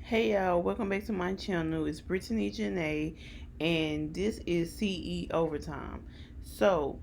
Hey y'all, welcome back to my channel. It's Brittany Janae, and this is CE Overtime. So,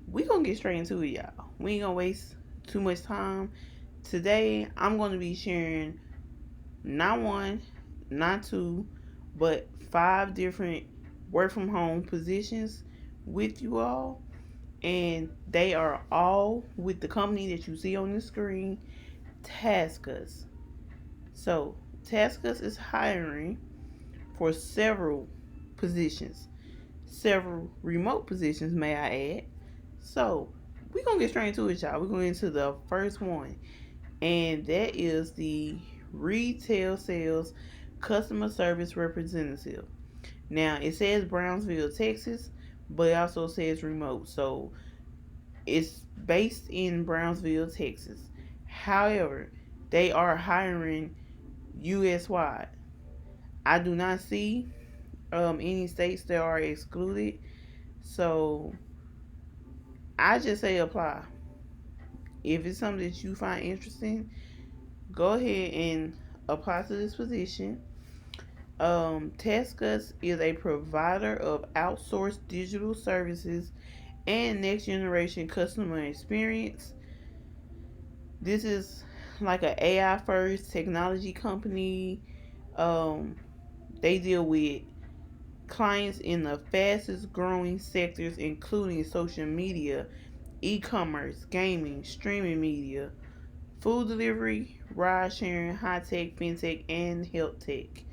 we gonna get straight into it, y'all. We ain't gonna waste too much time. Today, I'm gonna be sharing not one, not two, but five different work from home positions with you all. And they are all with the company that you see on the screen, Taskus. So, Taskus is hiring for several positions, several remote positions, may I add. So, we're going to get straight into it, y'all. We're going into the first one, and that is the retail sales customer service representative. Now, it says Brownsville, Texas, but it also says remote. So, it's based in Brownsville, Texas. However, they are hiring US wide. I do not see any states that are excluded. So I just say apply. If it's something that you find interesting, go ahead and apply to this position. Taskus is a provider of outsourced digital services and next generation customer experience. This is like an AI first technology company. Um, they deal with clients in the fastest growing sectors, including social media, e commerce, gaming, streaming media, food delivery, ride sharing, high tech, fintech, and health tech.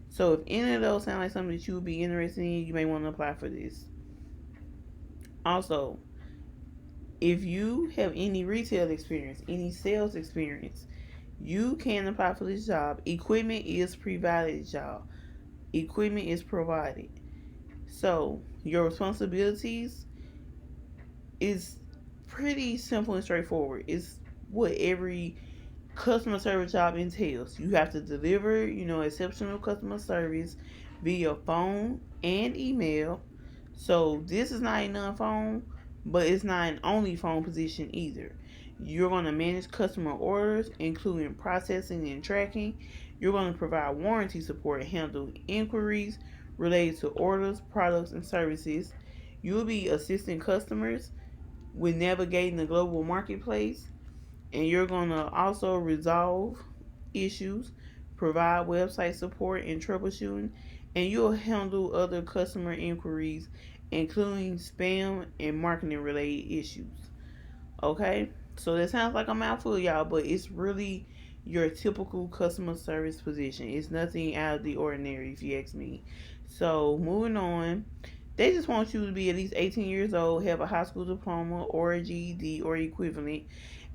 So, if any of those sound like something that you would be interested in, you may want to apply for this. Also, if you have any retail experience, any sales experience, you can apply for this job. Equipment is provided, y'all. Equipment is provided. So, your responsibilities is pretty simple and straightforward. It's what every customer service job entails. You have to deliver, exceptional customer service via phone and email. So this is not a non-phone, but it's not an only phone position either. You're going to manage customer orders, including processing and tracking. You're going to provide warranty support, handle inquiries related to orders, products, and services. You'll be assisting customers with navigating the global marketplace, and you're going to also resolve issues, provide website support and troubleshooting, and you'll handle other customer inquiries, including spam and marketing related issues. Okay, so that sounds like a mouthful, y'all, but it's really your typical customer service position. It's nothing out of the ordinary, if you ask me. So, moving on, they just want you to be at least 18 years old, have a high school diploma or a GED or equivalent,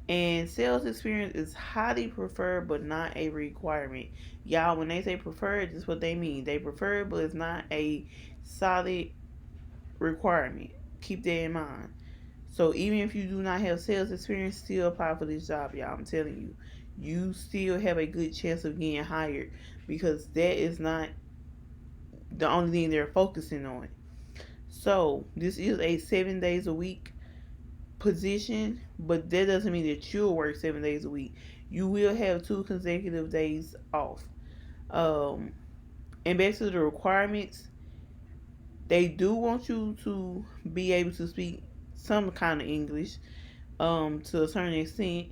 and sales experience is highly preferred but not a requirement. Y'all, when they say preferred, that's what they mean. They prefer it, but it's not a solid requirement. Keep that in mind. So even if you do not have sales experience, still apply for this job, y'all. I'm telling you, you still have a good chance of getting hired because that is not the only thing they're focusing on. So this is a 7 days a week position, but that doesn't mean that you'll work 7 days a week. You will have 2 consecutive days off. Um, and back to the requirements, they do want you to be able to speak some kind of English, to a certain extent,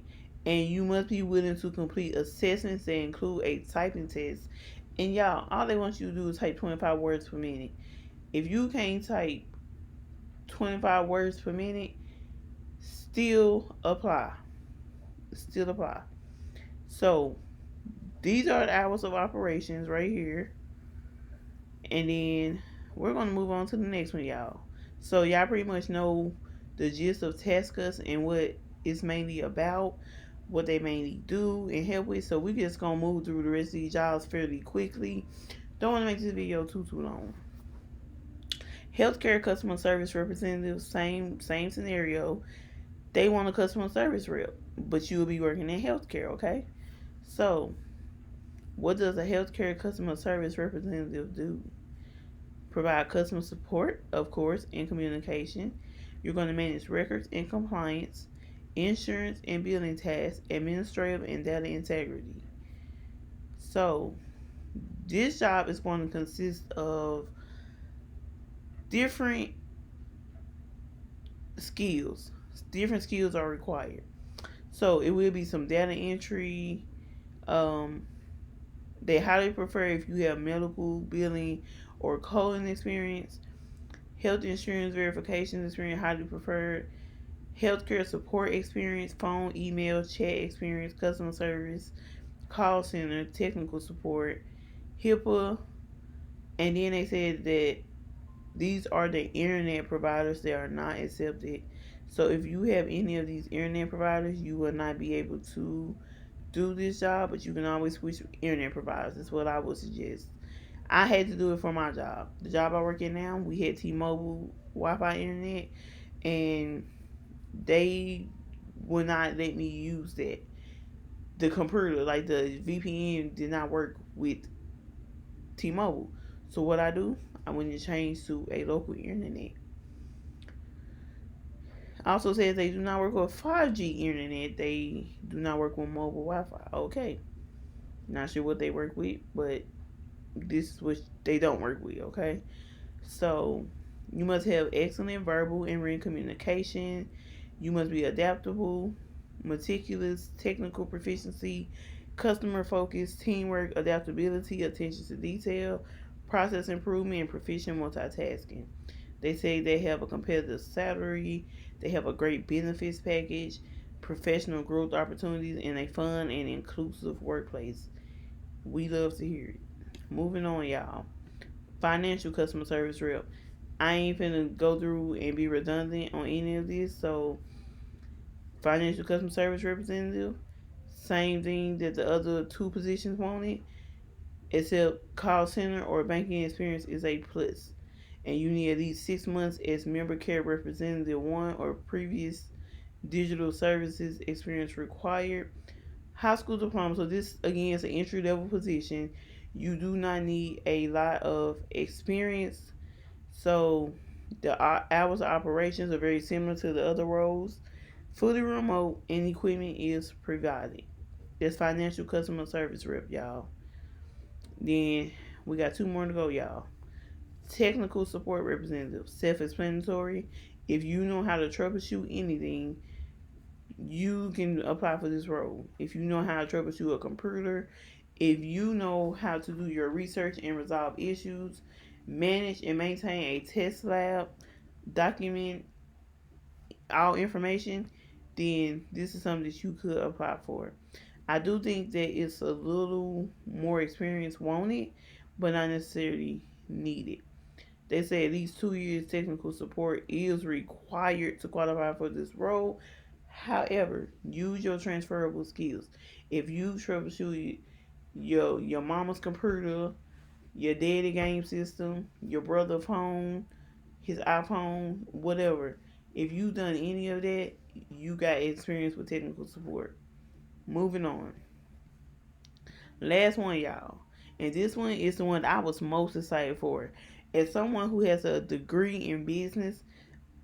and you must be willing to complete assessments that include a typing test. And y'all, all they want you to do is type 25 words per minute. If you can't type 25 words per minute, still apply. Still apply. So these are the hours of operations right here. And then we're gonna move on to the next one, y'all. So y'all pretty much know the gist of Taskus and what it's mainly about, what they mainly do and help with. So we just gonna move through the rest of these jobs fairly quickly. Don't want to make this video too long. Healthcare customer service representative, same scenario. They want a customer service rep, but you will be working in healthcare, okay? So what does a healthcare customer service representative do? Provide customer support, of course, and communication. You're going to manage records and compliance, insurance and billing tasks, administrative and data integrity. So, This job is going to consist of different skills. Different skills are required. So it will be some data entry. Um, they highly prefer if you have medical billing or coding experience, health insurance verification experience, highly preferred, healthcare support experience, phone, email, chat experience, customer service, call center, technical support, HIPAA, and then they said that these are the internet providers that are not accepted. So if you have any of these internet providers, you will not be able to do this job, but you can always switch internet providers. That's what I would suggest. I had to do it for my job. The job I work in now, we had T-Mobile Wi-Fi internet, and they would not let me use that. The computer, like the VPN, did not work with T-Mobile. So what I do, I went and changed to a local internet. Also says they do not work with 5G internet. They do not work with mobile Wi-Fi. Okay, not sure what they work with, but this is what they don't work with. Okay, so you must have excellent verbal and written communication. You must be adaptable, meticulous, technical proficiency, customer focused, teamwork, adaptability, attention to detail, process improvement, and proficient multitasking. They say they have a competitive salary, they have a great benefits package, professional growth opportunities, and a fun and inclusive workplace. We love to hear it. Moving on, y'all. Financial customer service rep. I ain't finna go through and be redundant on any of this, so financial customer service representative, same thing that the other two positions wanted, except call center or banking experience is a plus. And you need at least 6 months as member care representative one or previous digital services experience required. High school diploma. So this again is an entry level position. You do not need a lot of experience. So the hours of operations are very similar to the other roles. Fully remote and equipment is provided. That's financial customer service rep, y'all. Then we got two more to go, y'all. Technical support representative, self explanatory. If you know how to troubleshoot anything, you can apply for this role. If you know how to troubleshoot a computer, if you know how to do your research and resolve issues, manage and maintain a test lab, document all information, then this is something that you could apply for. I do think that it's a little more experience wanted, but not necessarily needed. They say at least 2 years technical support is required to qualify for this role. However, use your transferable skills. If you troubleshoot your mama's computer, your daddy game system, your brother's phone, his iPhone, whatever, if you done any of that, you got experience with technical support. Moving on. Last one, y'all. And this one is the one I was most excited for. As someone who has a degree in business,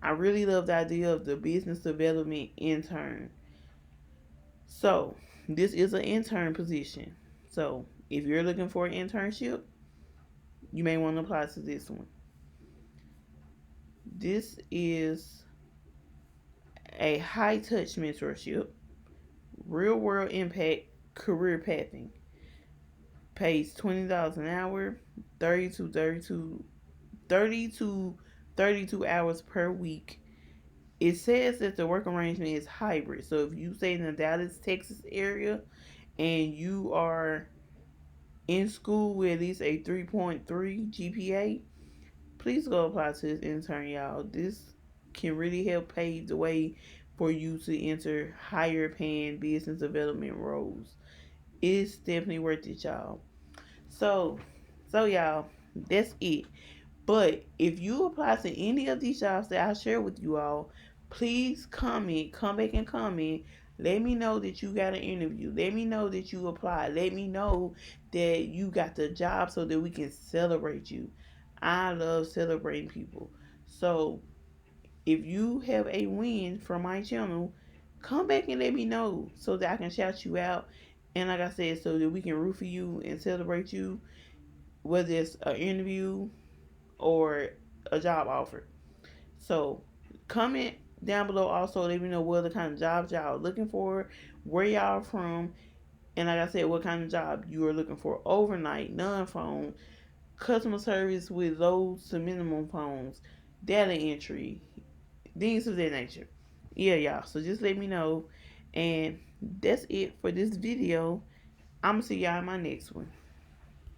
I really love the idea of the business development intern. So, this is an intern position. So, if you're looking for an internship, you may want to apply to this one. This is a high touch mentorship, real world impact, career pathing. Pays $20 an hour, 30 to 32, 30 to 32 hours per week. It says that the work arrangement is hybrid. So if you stay in the Dallas, Texas area and you are in school with at least a 3.3 GPA, please go apply to this intern, y'all. This can really help pave the way for you to enter higher paying business development roles. It's definitely worth it, y'all. So, so y'all, that's it. But if you apply to any of these jobs that I share with you all, please comment, come back and comment. Let me know that you got an interview. Let me know that you applied. Let me know that you got the job so that we can celebrate you. I love celebrating people. So if you have a win from my channel, come back and let me know so that I can shout you out. And like I said, so that we can root for you and celebrate you. whether it's an interview or a job offer. So comment down below also, let me know what the kind of jobs y'all are looking for, where y'all are from, and like I said, what kind of job you are looking for: overnight, non-phone, customer service with low to minimum phones, data entry, things of that nature. Yeah, y'all. So just let me know. And that's it for this video. I'm gonna see y'all in my next one.